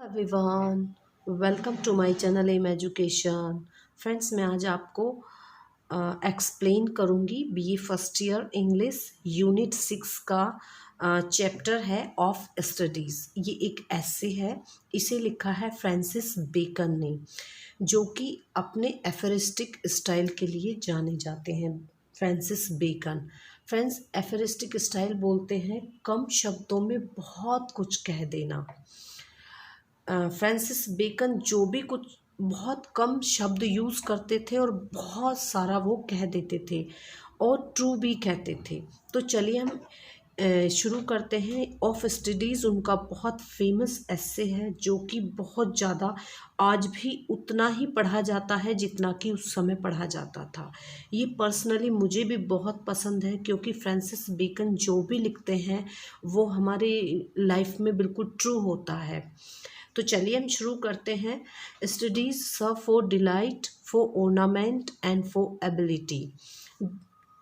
Everyone, welcome to my channel M education. Friends, मैं आज आपको एक्सप्लेन करूंगी BA first year English unit 6 का चैप्टर है ऑफ स्टडीज़। ये एक ऐसे है, इसे लिखा है फ्रांसिस बेकन ने, जो कि अपने एफरिस्टिक स्टाइल के लिए जाने जाते हैं। Francis Bacon. Friends, aphoristic style बोलते हैं कम शब्दों में बहुत कुछ कह देना। फ्रांसिस बेकन जो भी कुछ बहुत कम शब्द यूज़ करते थे और बहुत सारा वो कह देते थे और ट्रू भी कहते थे। तो चलिए हम शुरू करते हैं। ऑफ स्टडीज़ उनका बहुत फेमस एस्से है, जो कि बहुत ज़्यादा आज भी उतना ही पढ़ा जाता है जितना कि उस समय पढ़ा जाता था। ये पर्सनली मुझे भी बहुत पसंद है, क्योंकि फ्रांसिस बेकन जो भी लिखते हैं वो हमारे लाइफ में बिल्कुल ट्रू होता है। तो चलिए हम शुरू करते हैं। Studies serve for delight, for ornament and for ability.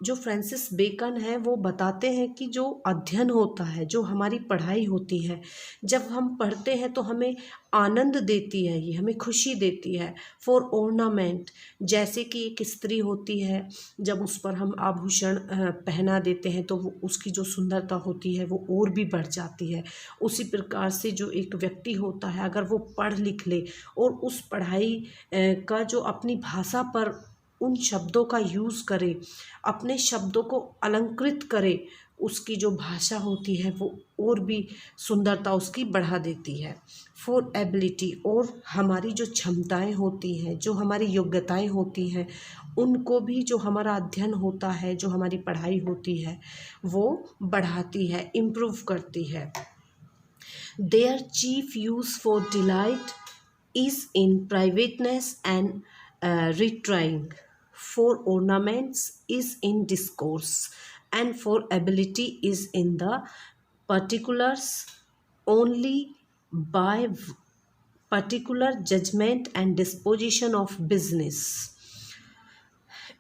जो फ्रांसिस बेकन है वो बताते हैं कि जो अध्ययन होता है, जो हमारी पढ़ाई होती है, जब हम पढ़ते हैं तो हमें आनंद देती है, ये हमें खुशी देती है। फॉर ऑर्नामेंट, जैसे कि एक स्त्री होती है, जब उस पर हम आभूषण पहना देते हैं तो वो उसकी जो सुंदरता होती है वो और भी बढ़ जाती है। उसी प्रकार से जो एक व्यक्ति होता है, अगर वो पढ़ लिख ले और उस पढ़ाई का जो अपनी भाषा पर उन शब्दों का यूज़ करे, अपने शब्दों को अलंकृत करे, उसकी जो भाषा होती है वो और भी सुंदरता उसकी बढ़ा देती है। फॉर एबिलिटी, और हमारी जो क्षमताएं होती हैं, जो हमारी योग्यताएं होती हैं, उनको भी जो हमारा अध्ययन होता है, जो हमारी पढ़ाई होती है, वो बढ़ाती है, इम्प्रूव करती है। Their chief use for delight is in privateness and retrying. For ornaments is in discourse, and for ability is in the particulars only by particular judgment and disposition of business.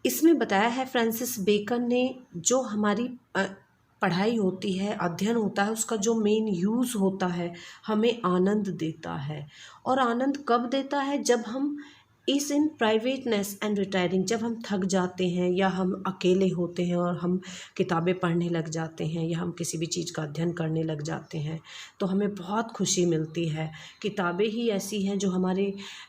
इसमें बताया है Francis Bacon ने, जो हमारी पढ़ाई होती है, अध्ययन होता है, उसका जो मेन यूज़ होता है हमें आनंद देता है। और आनंद कब देता है? जब हम इस इन प्राइवेटनेस एंड रिटायरिंग, जब हम थक जाते हैं या हम अकेले होते हैं और हम किताबें पढ़ने लग जाते हैं या हम किसी भी चीज़ का अध्ययन करने लग जाते हैं, तो हमें बहुत खुशी मिलती है। किताबें ही ऐसी हैं जो हमारे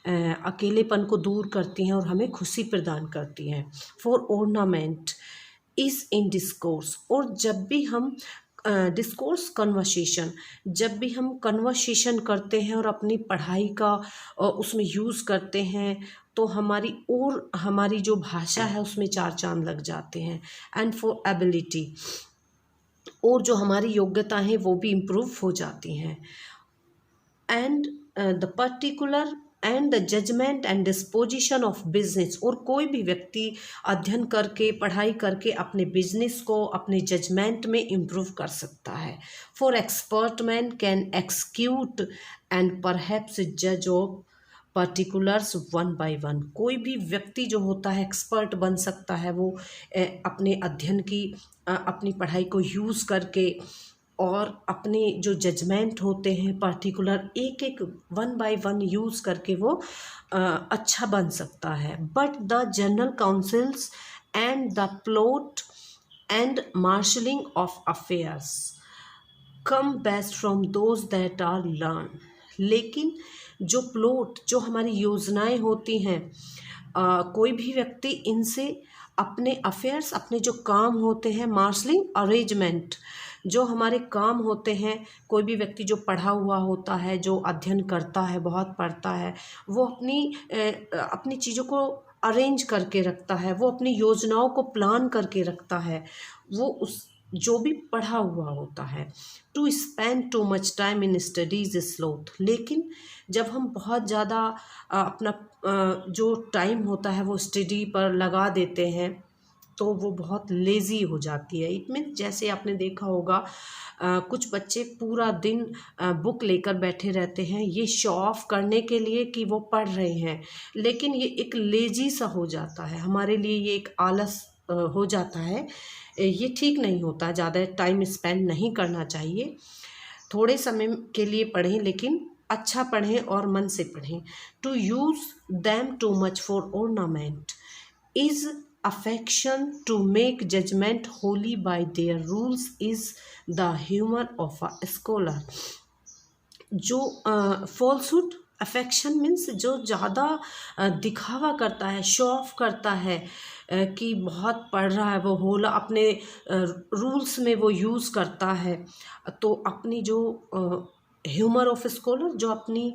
अकेलेपन को दूर करती हैं और हमें खुशी प्रदान करती हैं। For ornament is in discourse, और जब भी हम डिस्कोर्स कन्वर्सेशन, जब भी हम कन्वर्सेशन करते हैं और अपनी पढ़ाई का उसमें यूज़ करते हैं, तो हमारी जो भाषा है उसमें चार चांद लग जाते हैं। एंड फॉर एबिलिटी, और जो हमारी योग्यता है वो भी इम्प्रूव हो जाती हैं। And the particular and the judgement and disposition of business, और कोई भी व्यक्ति अध्ययन करके, पढ़ाई करके अपने बिजनेस को अपने जजमेंट में इम्प्रूव कर सकता है। For expert men can execute and perhaps जज of particulars one by one. कोई भी व्यक्ति जो होता है एक्सपर्ट बन सकता है, वो अपने अध्ययन की, अपनी पढ़ाई को यूज़ करके और अपने जो जजमेंट होते हैं पर्टिकुलर एक एक वन बाय वन यूज़ करके वो अच्छा बन सकता है। But the general councils and the plot and marshalling of affairs come best from those that are learn. लेकिन जो प्लॉट, जो हमारी योजनाएं होती हैं, कोई भी व्यक्ति इनसे अपने अफेयर्स, अपने जो काम होते हैं, मार्शलिंग अरेंजमेंट, जो हमारे काम होते हैं, कोई भी व्यक्ति जो पढ़ा हुआ होता है, जो अध्ययन करता है, बहुत पढ़ता है, वो अपनी चीज़ों को अरेंज करके रखता है, वो अपनी योजनाओं को प्लान करके रखता है, वो उस जो भी पढ़ा हुआ होता है। To spend too much time in studies sloth, लेकिन जब हम बहुत ज़्यादा अपना जो टाइम होता है वो स्टडी पर लगा देते हैं, तो वो बहुत लेज़ी हो जाती है। इट मीन, जैसे आपने देखा होगा कुछ बच्चे पूरा दिन बुक लेकर बैठे रहते हैं, ये शो ऑफ करने के लिए कि वो पढ़ रहे हैं, लेकिन ये एक लेज़ी सा हो जाता है, हमारे लिए ये एक आलस हो जाता है। ये ठीक नहीं होता, ज़्यादा टाइम स्पेंड नहीं करना चाहिए। थोड़े समय के लिए पढ़ें, लेकिन अच्छा पढ़ें और मन से पढ़ें। To use them too much for ornament is affection to make judgment wholly by their rules is the humor of a scholar। जो फॉल्सहुड अफेक्शन मीन्स जो ज़्यादा दिखावा करता है, शो ऑफ करता है कि बहुत पढ़ रहा है, वो होला अपने रूल्स में वो यूज़ करता है, तो अपनी जो ह्यूमर ऑफ स्कॉलर, जो अपनी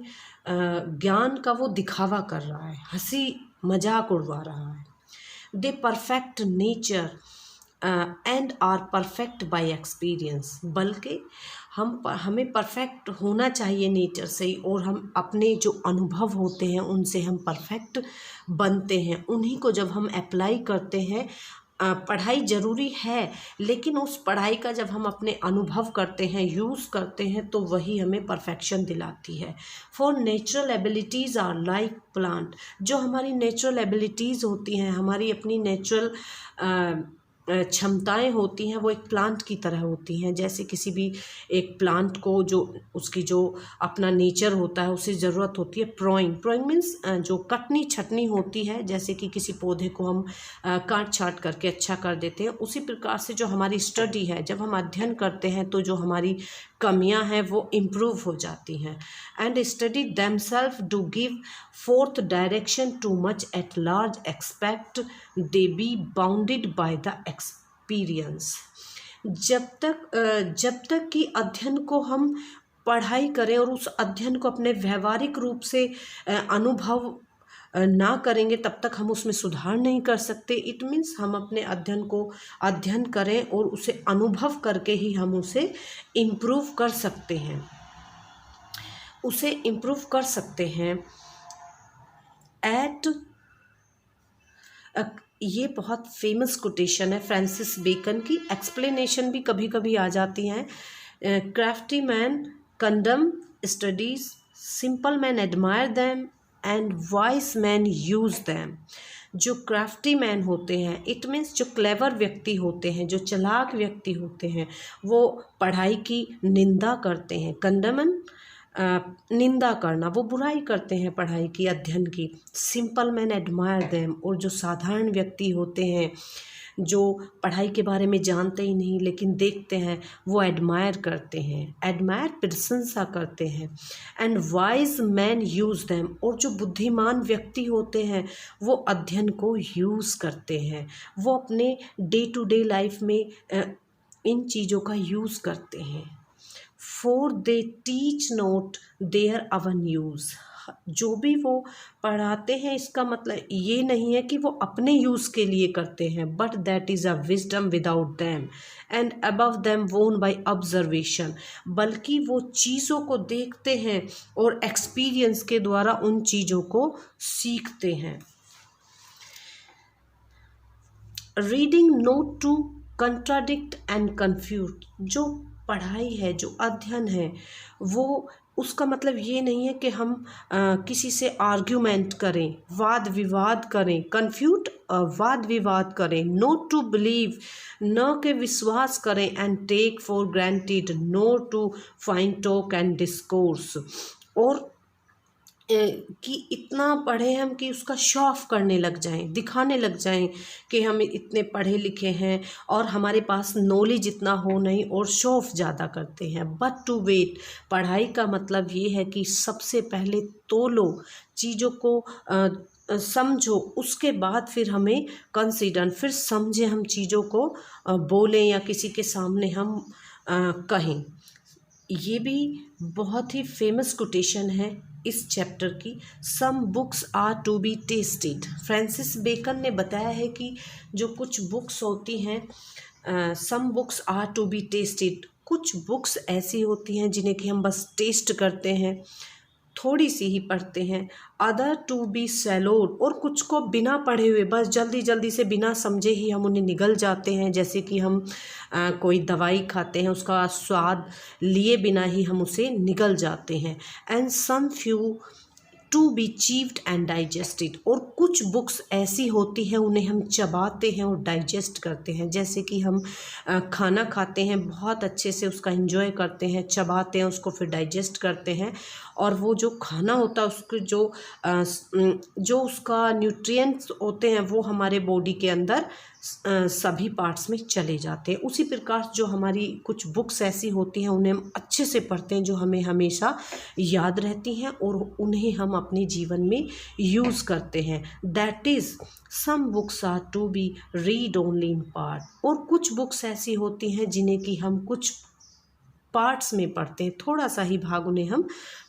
ज्ञान का वो दिखावा कर रहा है, हंसी मजाक उड़वा रहा है। They perfect nature and are perfect by experience, बल्कि हमें परफेक्ट होना चाहिए नेचर से ही, और हम अपने जो अनुभव होते हैं उनसे हम परफेक्ट बनते हैं। उन्हीं को जब हम अप्लाई करते हैं, पढ़ाई ज़रूरी है, लेकिन उस पढ़ाई का जब हम अपने अनुभव करते हैं, यूज़ करते हैं, तो वही हमें परफेक्शन दिलाती है। For natural abilities are like plant, जो हमारी नेचुरल एबिलिटीज़ होती हैं, हमारी अपनी नेचुरल क्षमताएं होती हैं, वो एक प्लांट की तरह होती हैं। जैसे किसी भी एक प्लांट को जो उसकी जो अपना नेचर होता है, उसे ज़रूरत होती है प्रोइंग मीन्स जो कटनी छटनी होती है, जैसे कि किसी पौधे को हम काट छाट करके अच्छा कर देते हैं। उसी प्रकार से जो हमारी स्टडी है, जब हम अध्ययन करते हैं तो जो हमारी कमियां हैं वो इम्प्रूव हो जाती हैं। And study themselves do give forth direction too much at large expect they be bounded by the experience. जब तक कि अध्ययन को हम पढ़ाई करें और उस अध्ययन को अपने व्यवहारिक रूप से अनुभव ना करेंगे, तब तक हम उसमें सुधार नहीं कर सकते। इट मीन्स हम अपने अध्ययन को अध्ययन करें और उसे अनुभव करके ही हम उसे इम्प्रूव कर सकते हैं, ये बहुत फेमस कोटेशन है फ्रांसिस बेकन की। एक्सप्लेनेशन भी कभी कभी आ जाती हैं। Crafty man condemn studies, simple man admire them and wise man use them. जो क्राफ्टी मैन होते हैं, इट मीन्स जो क्लेवर व्यक्ति होते हैं, जो चालाक व्यक्ति होते हैं, वो पढ़ाई की निंदा करते हैं। कंडमन निंदा करना, वो बुराई करते हैं पढ़ाई की, अध्ययन की। सिंपल मैन एडमायर देम, और जो साधारण व्यक्ति होते हैं, जो पढ़ाई के बारे में जानते ही नहीं लेकिन देखते हैं, वो एडमायर करते हैं, एडमायर प्रशंसा करते हैं। And wise man use them, और जो बुद्धिमान व्यक्ति होते हैं वो अध्ययन को यूज़ करते हैं, वो अपने डे टू डे लाइफ में इन चीज़ों का यूज़ करते हैं। For they teach not their own use, जो भी वो पढ़ाते हैं इसका मतलब ये नहीं है कि वो अपने यूज़ के लिए करते हैं, but that is a wisdom without them and above them वोन बाय ऑब्जर्वेशन, बल्कि वो चीज़ों को देखते हैं और एक्सपीरियंस के द्वारा उन चीज़ों को सीखते हैं। Reading not to contradict and confuse, जो पढ़ाई है, जो अध्ययन है, वो उसका मतलब ये नहीं है कि हम किसी से आर्ग्यूमेंट करें, वाद विवाद करें, कन्फ्यूट वाद विवाद करें। नोट टू बिलीव, न के विश्वास करें। And take for granted, no to find talk and discourse, और कि इतना पढ़े हम कि उसका शो ऑफ करने लग जाएं, दिखाने लग जाएं कि हम इतने पढ़े लिखे हैं, और हमारे पास नॉलेज इतना हो नहीं, और शो ऑफ ज़्यादा करते हैं। बट टू वेट, पढ़ाई का मतलब ये है कि सबसे पहले तोलो, चीज़ों को समझो, उसके बाद फिर हमें कंसीडर, फिर समझें हम चीज़ों को, बोलें या किसी के सामने हम कहें। ये भी बहुत ही फेमस कोटेशन है इस चैप्टर की। Some books are to be tasted, Francis Bacon ने बताया है कि जो कुछ बुक्स होती हैं, some books are to be tasted, कुछ बुक्स ऐसी होती हैं जिन्हें कि हम बस टेस्ट करते हैं, थोड़ी सी ही पढ़ते हैं। अदर टू बी सैलोड, और कुछ को बिना पढ़े हुए बस जल्दी जल्दी से बिना समझे ही हम उन्हें निगल जाते हैं, जैसे कि हम कोई दवाई खाते हैं, उसका स्वाद लिए बिना ही हम उसे निगल जाते हैं। And some few to be chewed and digested, और कुछ बुक्स ऐसी होती हैं उन्हें हम चबाते हैं और डाइजेस्ट करते हैं। जैसे कि हम खाना खाते हैं, बहुत अच्छे से उसका एंजॉय करते हैं, चबाते हैं उसको, फिर डाइजेस्ट करते हैं, और वो जो खाना होता है उसके जो उसका न्यूट्रिएंट्स होते हैं वो हमारे बॉडी के अंदर सभी पार्ट्स में चले जाते हैं। उसी प्रकार जो हमारी कुछ बुक्स ऐसी होती हैं उन्हें हम अच्छे से पढ़ते हैं, जो हमें हमेशा याद रहती हैं और उन्हें हम अपने जीवन में यूज़ करते हैं। That is some books are to be read only in part, और कुछ बुक्स ऐसी होती हैं जिन्हें कि हम कुछ पार्ट्स में पढ़ते हैं, थोड़ा सा ही भाग उन्हें हम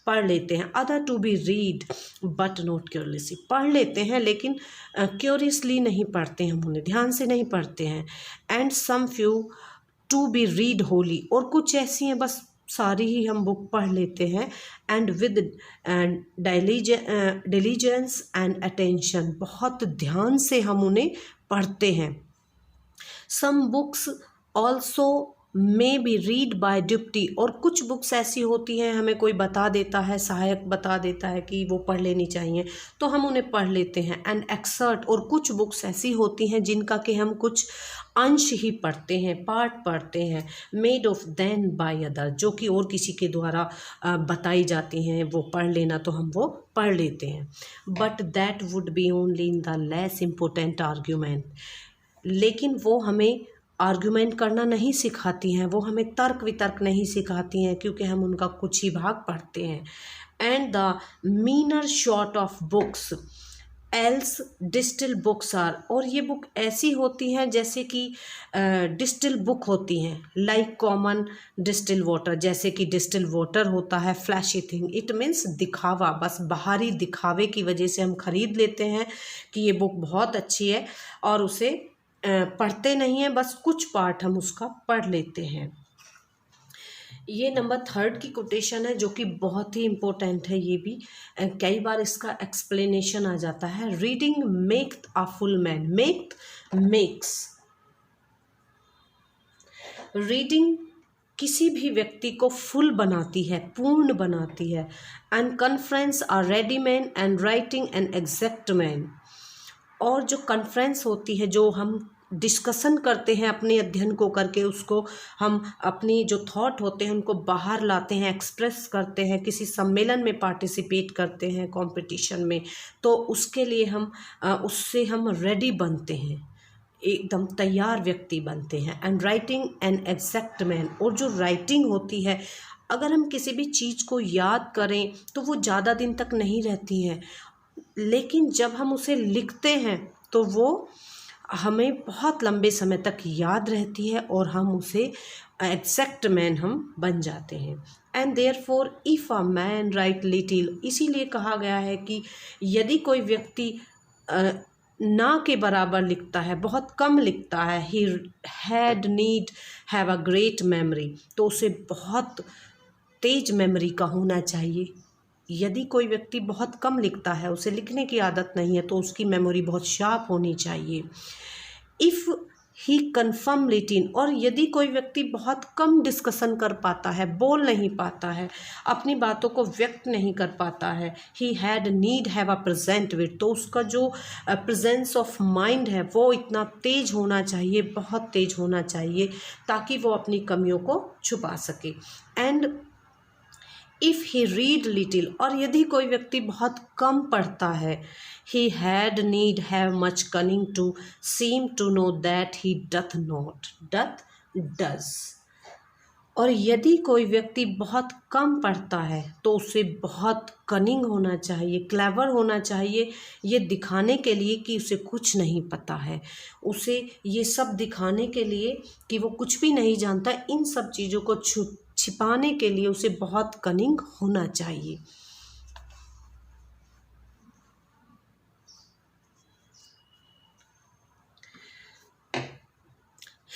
पढ़ लेते हैं। Other to be read but not curiously, पढ़ लेते हैं लेकिन क्यूरियसली नहीं पढ़ते हैं, हम उन्हें ध्यान से नहीं पढ़ते हैं। And some few to be read wholly, और कुछ ऐसी हैं बस सारी ही हम बुक पढ़ लेते हैं। And with diligence and attention, बहुत ध्यान से हम उन्हें पढ़ते हैं। Some books also may be read by duty, और कुछ बुक्स ऐसी होती हैं हमें कोई बता देता है, सहायक बता देता है कि वो पढ़ लेनी चाहिए, तो हम उन्हें पढ़ लेते हैं। एंड एक्सर्ट, और कुछ बुक्स ऐसी होती हैं जिनका कि हम कुछ अंश ही पढ़ते हैं, पार्ट पढ़ते हैं। Made of then by other, जो कि और किसी के द्वारा बताई जाती हैं, वो पढ़ लेना, तो हम वो पढ़ लेते हैं। But that would be only in the less important argument, लेकिन वो हमें आर्ग्यूमेंट करना नहीं सिखाती हैं, वो हमें तर्क वितर्क नहीं सिखाती हैं, क्योंकि हम उनका कुछ ही भाग पढ़ते हैं। And the meaner sort of books else distil books are, और ये बुक ऐसी होती हैं जैसे कि डिस्टिल बुक होती हैं, लाइक कॉमन डिस्टिल वाटर, जैसे कि डिस्टिल वाटर होता है फ्लैशी थिंग, इट मीन्स दिखावा, बस बाहरी दिखावे की वजह से हम खरीद लेते हैं कि ये बुक बहुत अच्छी है, और उसे पढ़ते नहीं हैं, बस कुछ पार्ट हम उसका पढ़ लेते हैं। ये नंबर 3 की कोटेशन है, जो कि बहुत ही इम्पोर्टेंट है। ये भी कई बार इसका एक्सप्लेनेशन आ जाता है। Reading make a full man, makes, reading किसी भी व्यक्ति को फुल बनाती है, पूर्ण बनाती है। And conference are ready man and writing an exact man, और जो कॉन्फ्रेंस होती है, जो हम डिस्कशन करते हैं अपने अध्ययन को करके, उसको हम अपनी जो थॉट होते हैं उनको बाहर लाते हैं, एक्सप्रेस करते हैं, किसी सम्मेलन में पार्टिसिपेट करते हैं, कंपटीशन में, तो उसके लिए हम उससे हम रेडी बनते हैं, एकदम तैयार व्यक्ति बनते हैं। And writing an exact man, और जो राइटिंग होती है, अगर हम किसी भी चीज़ को याद करें तो वो ज़्यादा दिन तक नहीं रहती है, लेकिन जब हम उसे लिखते हैं तो वो हमें बहुत लंबे समय तक याद रहती है, और हम उसे एग्जैक्ट मैन हम बन जाते हैं। And therefore if a man right little, इसीलिए कहा गया है कि यदि कोई व्यक्ति ना के बराबर लिखता है, बहुत कम लिखता है, he had need have a great memory, तो उसे बहुत तेज मेमोरी का होना चाहिए। यदि कोई व्यक्ति बहुत कम लिखता है, उसे लिखने की आदत नहीं है, तो उसकी मेमोरी बहुत शार्प होनी चाहिए। इफ़ ही कन्फर्म लिटिन, और यदि कोई व्यक्ति बहुत कम डिस्कशन कर पाता है, बोल नहीं पाता है, अपनी बातों को व्यक्त नहीं कर पाता है, he had need have a present wit, तो उसका जो प्रेजेंस ऑफ माइंड है वो इतना तेज होना चाहिए, बहुत तेज होना चाहिए, ताकि वो अपनी कमियों को छुपा सके। And if he read little, और यदि कोई व्यक्ति बहुत कम पढ़ता है, he had need have much cunning to seem to know that he doth not, does, और यदि कोई व्यक्ति बहुत कम पढ़ता है तो उसे बहुत कनिंग होना चाहिए, क्लेवर होना चाहिए, ये दिखाने के लिए कि उसे कुछ नहीं पता है, उसे ये सब दिखाने के लिए कि वो कुछ भी नहीं जानता, इन सब चीज़ों को छिपाने के लिए उसे बहुत कनिंग होना चाहिए।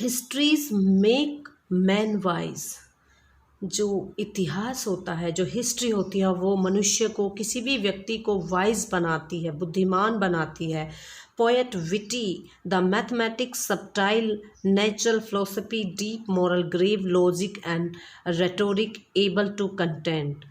हिस्ट्रीज मेक मैन वाइज, जो इतिहास होता है, जो हिस्ट्री होती है, वो मनुष्य को, किसी भी व्यक्ति को वाइज बनाती है, बुद्धिमान बनाती है। Poet witty, the mathematics subtle, natural philosophy deep, moral grave, logic and rhetoric able to contend,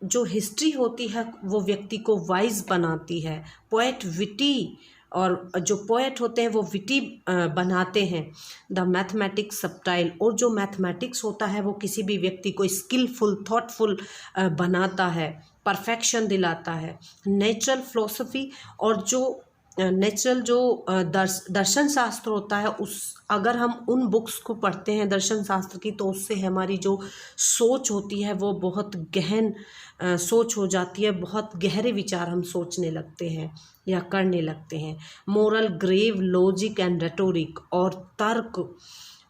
जो हिस्ट्री होती है वो व्यक्ति को वाइज बनाती है। पोएट विटी, और जो पोएट होते हैं वो विटी बनाते हैं। द मैथमेटिक्स सबटाइल, और जो मैथमेटिक्स होता है वो किसी भी व्यक्ति को स्किलफुल, थॉटफुल बनाता है, परफेक्शन दिलाता है। नेचुरल फिलोसफी, और जो नेचुरल जो दर्शन शास्त्र होता है, उस अगर हम उन बुक्स को पढ़ते हैं दर्शन शास्त्र की, तो उससे हमारी जो सोच होती है वो बहुत गहन सोच हो जाती है, बहुत गहरे विचार हम सोचने लगते हैं या करने लगते हैं। Moral, grave, logic and rhetoric, और तर्क।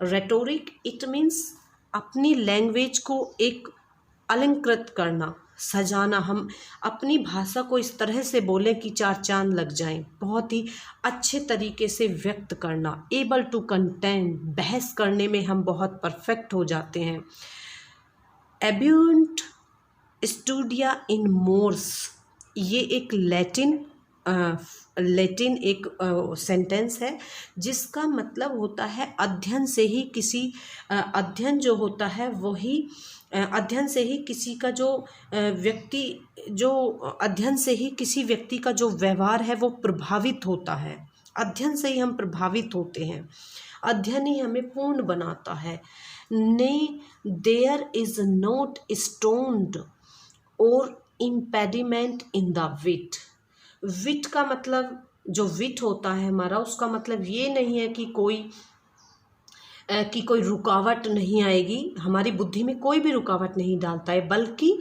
रेटोरिक इट मीन्स अपनी लैंग्वेज को एक अलंकृत करना, सजाना, हम अपनी भाषा को इस तरह से बोलें कि चार चांद लग जाएं, बहुत ही अच्छे तरीके से व्यक्त करना। एबल टू कंटेंट, बहस करने में हम बहुत परफेक्ट हो जाते हैं। एब्यूंट स्टूडिया इन मोर्स, ये एक लैटिन एक सेंटेंस है जिसका मतलब होता है अध्ययन से ही किसी अध्ययन जो होता है वही अध्ययन से ही किसी का जो व्यक्ति जो अध्ययन से ही किसी व्यक्ति का जो व्यवहार है वो प्रभावित होता है। अध्ययन से ही हम प्रभावित होते हैं, अध्ययन ही हमें पूर्ण बनाता है। ने देयर इज नॉट स्टोन्ड और इम्पेडिमेंट इन द विट। विट का मतलब, जो विट होता है हमारा, उसका मतलब ये नहीं है कि कोई रुकावट नहीं आएगी, हमारी बुद्धि में कोई भी रुकावट नहीं डालता है, बल्कि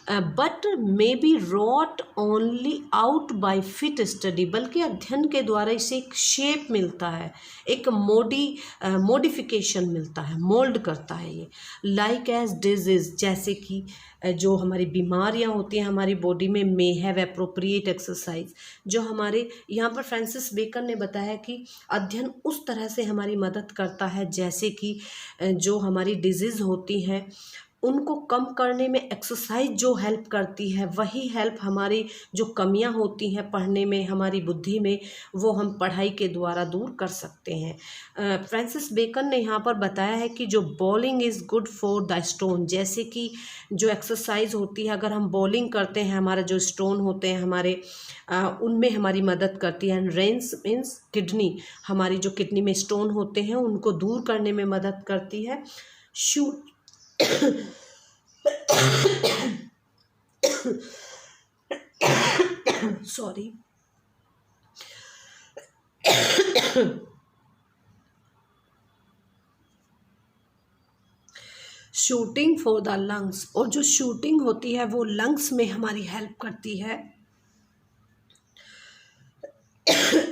but may be wrought only out by fit study, बल्कि अध्ययन के द्वारा इसे एक शेप मिलता है, एक मॉडिफिकेशन मिलता है, मोल्ड करता है ये। लाइक एज डिजीज, जैसे कि जो हमारी बीमारियां होती हैं हमारी बॉडी में, मे हैव एप्रोप्रिएट एक्सरसाइज, जो हमारे यहाँ पर फ्रांसिस बेकन ने बताया कि अध्ययन उस तरह से हमारी मदद करता है जैसे कि जो हमारी डिजीज़ होती हैं उनको कम करने में एक्सरसाइज जो हेल्प करती है, वही हेल्प हमारी जो कमियां होती हैं पढ़ने में, हमारी बुद्धि में, वो हम पढ़ाई के द्वारा दूर कर सकते हैं। फ्रांसिस बेकन ने यहाँ पर बताया है कि जो bowling is good for the stone, जैसे कि जो एक्सरसाइज होती है अगर हम बॉलिंग करते हैं, हमारा जो स्टोन होते हैं हमारे उनमें हमारी मदद करती है। रेंस मीन्स किडनी, हमारी जो किडनी में स्टोन होते हैं उनको दूर करने में मदद करती है। Shoot sorry shooting for the lungs, और जो शूटिंग होती है वो लंग्स में हमारी हेल्प करती है।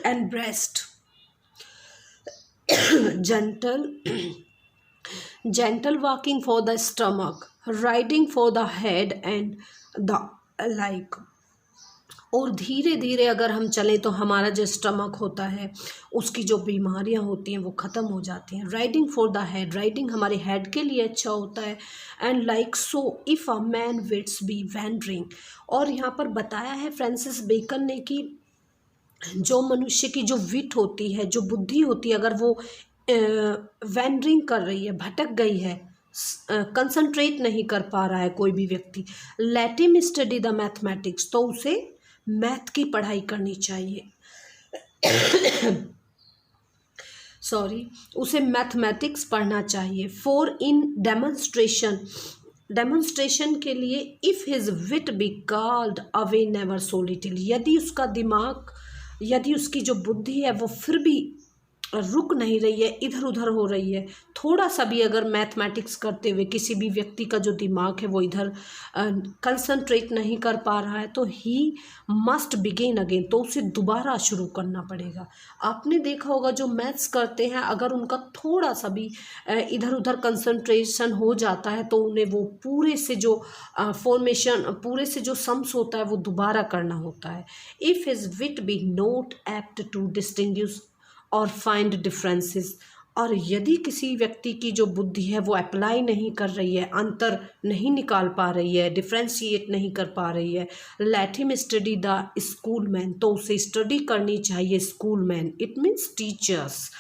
And breast, gentle walking for the stomach, riding for the head and the like, और धीरे धीरे अगर हम चलें तो हमारा जो स्टमक होता है उसकी जो बीमारियां होती हैं वो ख़त्म हो जाती हैं। Riding for the head, riding हमारे हेड के लिए अच्छा होता है। And like so if a man wits be wandering, और यहाँ पर बताया है फ्रांसिस बेकन ने कि जो मनुष्य की जो विट होती है, जो बुद्धि होती है, अगर वो वैंडरिंग कर रही है, भटक गई है, कंसंट्रेट नहीं कर पा रहा है कोई भी व्यक्ति, let him study the mathematics, तो उसे मैथ की पढ़ाई करनी चाहिए। उसे मैथमेटिक्स पढ़ना चाहिए। फॉर इन डेमोन्स्ट्रेशन के लिए, if his wit be called away never so little, यदि उसकी जो बुद्धि है वो फिर भी रुक नहीं रही है, इधर उधर हो रही है, थोड़ा सा भी अगर मैथमेटिक्स करते हुए किसी भी व्यक्ति का जो दिमाग है वो इधर कंसंट्रेट नहीं कर पा रहा है, तो ही मस्ट बिगिन अगेन, तो उसे दोबारा शुरू करना पड़ेगा। आपने देखा होगा जो मैथ्स करते हैं अगर उनका थोड़ा सा भी इधर उधर कंसंट्रेशन हो जाता है तो उन्हें वो पूरे से जो पूरे से जो सम्स होता है वो दोबारा करना होता है। If his wit be not apt to distinguish or find differences, और यदि किसी व्यक्ति की जो बुद्धि है वो अप्लाई नहीं कर रही है, अंतर नहीं निकाल पा रही है, डिफ्रेंशिएट नहीं कर पा रही है, let him study the school man, तो उसे स्टडी करनी चाहिए school man, it means teachers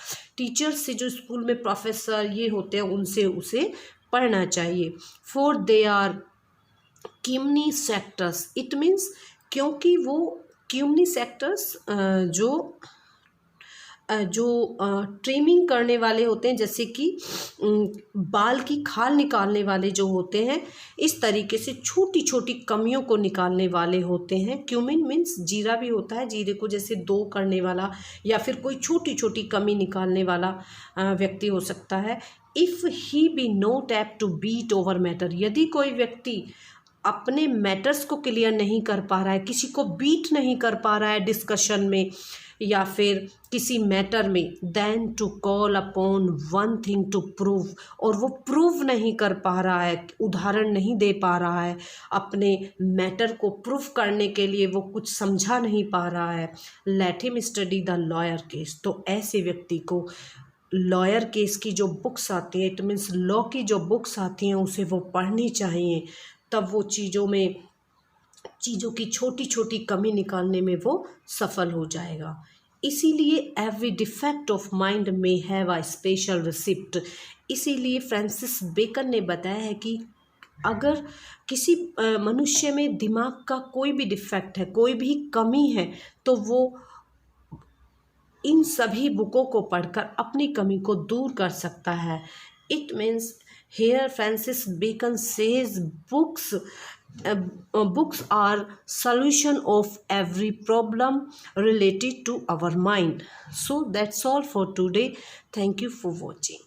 से, जो स्कूल में प्रोफेसर ये होते हैं उनसे उसे पढ़ना चाहिए। फॉर दे आर क्यूमनी सेक्टर्स, इट मीन्स क्योंकि वो क्यूमनी सेक्टर्स जो ट्रिमिंग करने वाले होते हैं, जैसे कि बाल की खाल निकालने वाले जो होते हैं, इस तरीके से छोटी छोटी कमियों को निकालने वाले होते हैं। क्यूमिन मीन्स जीरा भी होता है, जीरे को जैसे दो करने वाला या फिर कोई छोटी छोटी कमी निकालने वाला व्यक्ति हो सकता है। If he be not apt to beat over matter, यदि कोई व्यक्ति अपने मैटर्स को क्लियर नहीं कर पा रहा है, किसी को बीट नहीं कर पा रहा है डिस्कशन में या फिर किसी मैटर में, then to call upon one thing to prove, और वो प्रूव नहीं कर पा रहा है, उदाहरण नहीं दे पा रहा है, अपने मैटर को प्रूव करने के लिए वो कुछ समझा नहीं पा रहा है, let him study the lawyer case. तो ऐसे व्यक्ति को लॉयर केस की जो बुक्स आती हैं, इट मीन्स लॉ की जो बुक्स आती हैं, उसे वो पढ़नी चाहिए। तब वो चीज़ों की छोटी छोटी कमी निकालने में वो सफल हो जाएगा। इसीलिए एवरी डिफेक्ट ऑफ माइंड में हैव अ स्पेशल रिसिप्ट। इसीलिए फ्रांसिस बेकन ने बताया है कि अगर किसी मनुष्य में दिमाग का कोई भी डिफेक्ट है, कोई भी कमी है, तो वो इन सभी बुकों को पढ़कर अपनी कमी को दूर कर सकता है। It means here Francis Bacon says books are solution of every problem related to our mind. So that's all for today. Thank you for watching.